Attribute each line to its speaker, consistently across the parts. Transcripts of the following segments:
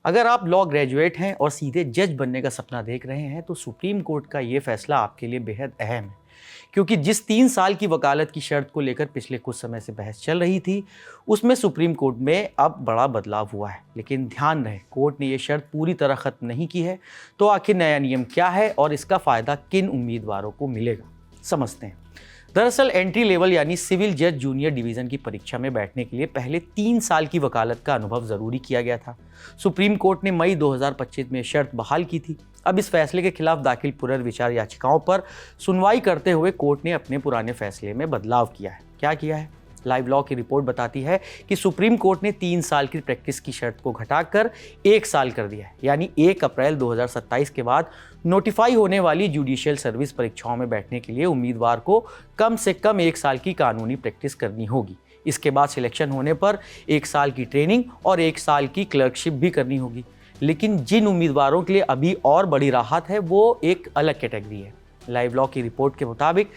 Speaker 1: अगर आप law graduate हैं और सीधे जज बनने का सपना देख रहे हैं तो सुप्रीम कोर्ट का ये फैसला आपके लिए बेहद अहम है, क्योंकि जिस 3 साल की वकालत की शर्त को लेकर पिछले कुछ समय से बहस चल रही थी, उसमें सुप्रीम कोर्ट में अब बड़ा बदलाव हुआ है। लेकिन ध्यान रहे, कोर्ट ने ये शर्त पूरी तरह खत्म नहीं की है। तो आखिर नया नियम क्या है और इसका फ़ायदा किन उम्मीदवारों को मिलेगा, समझते हैं। दरअसल एंट्री लेवल यानी सिविल जज जूनियर डिवीज़न की परीक्षा में बैठने के लिए पहले 3 साल की वकालत का अनुभव ज़रूरी किया गया था। सुप्रीम कोर्ट ने मई 2025 में शर्त बहाल की थी। अब इस फैसले के खिलाफ दाखिल पुनर्विचार याचिकाओं पर सुनवाई करते हुए कोर्ट ने अपने पुराने फैसले में बदलाव किया है। क्या किया है? लाइव लॉ की रिपोर्ट बताती है कि सुप्रीम कोर्ट ने 3 साल की प्रैक्टिस की शर्त को घटाकर 1 साल कर दिया है। यानी 1 अप्रैल 2027 के बाद नोटिफाई होने वाली जुडिशियल सर्विस परीक्षाओं में बैठने के लिए उम्मीदवार को कम से कम 1 साल की कानूनी प्रैक्टिस करनी होगी। इसके बाद सिलेक्शन होने पर 1 साल की ट्रेनिंग और 1 साल की क्लर्कशिप भी करनी होगी। लेकिन जिन उम्मीदवारों के लिए अभी और बड़ी राहत है वो एक अलग कैटेगरी है। लाइव लॉ की रिपोर्ट के मुताबिक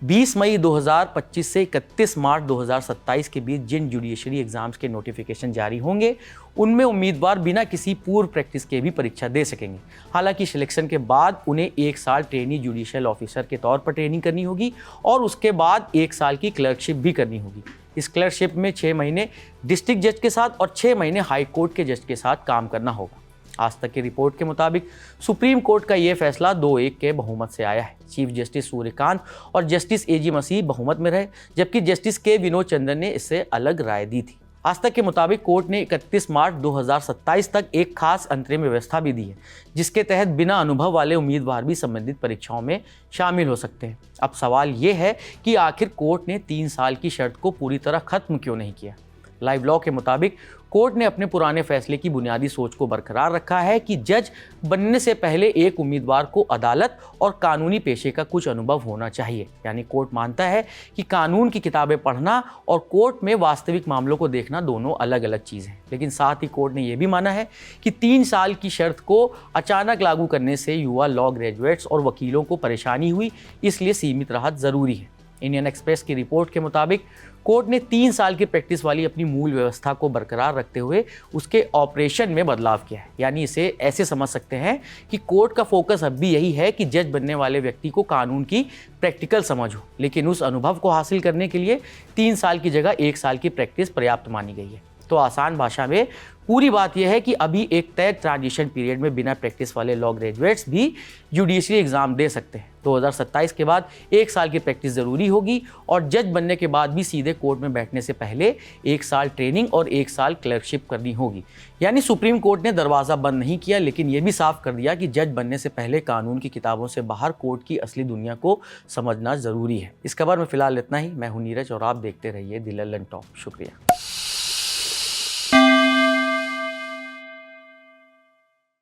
Speaker 1: 20 मई 2025 से 31 मार्च 2027 के बीच जिन जुडिशरी एग्जाम्स के नोटिफिकेशन जारी होंगे, उनमें उम्मीदवार बिना किसी पूर्व प्रैक्टिस के भी परीक्षा दे सकेंगे। हालांकि सिलेक्शन के बाद उन्हें 1 साल ट्रेनी जुडिशियल ऑफिसर के तौर पर ट्रेनिंग करनी होगी और उसके बाद 1 साल की क्लर्कशिप भी करनी होगी। इस क्लर्कशिप में 6 महीने डिस्ट्रिक्ट जज के साथ और 6 महीने हाई कोर्ट के जज के साथ काम करना होगा। आज तक की रिपोर्ट के मुताबिक सुप्रीम कोर्ट का यह फैसला 2-1 के बहुमत से आया है। चीफ जस्टिस सूर्यकांत और जस्टिस एजी मसीह बहुमत में रहे, जबकि जस्टिस के विनोद चंद्रन ने इससे अलग राय दी थी। आज तक के मुताबिक कोर्ट ने 31 मार्च 2027 तक एक खास अंतरिम व्यवस्था भी दी है, जिसके तहत बिना अनुभव वाले उम्मीदवार भी संबंधित परीक्षाओं में शामिल हो सकते हैं। अब सवाल ये है कि आखिर कोर्ट ने 3 साल की शर्त को पूरी तरह खत्म क्यों नहीं किया। लाइव लॉ के मुताबिक कोर्ट ने अपने पुराने फैसले की बुनियादी सोच को बरकरार रखा है कि जज बनने से पहले एक उम्मीदवार को अदालत और कानूनी पेशे का कुछ अनुभव होना चाहिए। यानी कोर्ट मानता है कि कानून की किताबें पढ़ना और कोर्ट में वास्तविक मामलों को देखना दोनों अलग अलग चीज़ें हैं। लेकिन साथ ही कोर्ट ने यह भी माना है कि 3 साल की शर्त को अचानक लागू करने से युवा लॉ ग्रेजुएट्स और वकीलों को परेशानी हुई, इसलिए सीमित राहत ज़रूरी है। इंडियन एक्सप्रेस की रिपोर्ट के मुताबिक कोर्ट ने 3 साल की प्रैक्टिस वाली अपनी मूल व्यवस्था को बरकरार रखते हुए उसके ऑपरेशन में बदलाव किया है। यानी इसे ऐसे समझ सकते हैं कि कोर्ट का फोकस अब भी यही है कि जज बनने वाले व्यक्ति को कानून की प्रैक्टिकल समझ हो, लेकिन उस अनुभव को हासिल करने के लिए 3 साल की जगह 1 साल की प्रैक्टिस पर्याप्त मानी गई है। तो आसान भाषा में पूरी बात यह है कि अभी एक तय ट्रांजिशन पीरियड में बिना प्रैक्टिस वाले लॉ ग्रेजुएट्स भी जुडिशरी एग्जाम दे सकते हैं। 2027 के बाद 1 साल की प्रैक्टिस ज़रूरी होगी और जज बनने के बाद भी सीधे कोर्ट में बैठने से पहले 1 साल ट्रेनिंग और 1 साल क्लर्कशिप करनी होगी। यानी सुप्रीम कोर्ट ने दरवाज़ा बंद नहीं किया, लेकिन ये भी साफ कर दिया कि जज बनने से पहले कानून की किताबों से बाहर कोर्ट की असली दुनिया को समझना ज़रूरी है। इस खबर में फिलहाल इतना ही। मैं हूँ नीरज और आप देखते रहिए द लल्लन टॉप। शुक्रिया।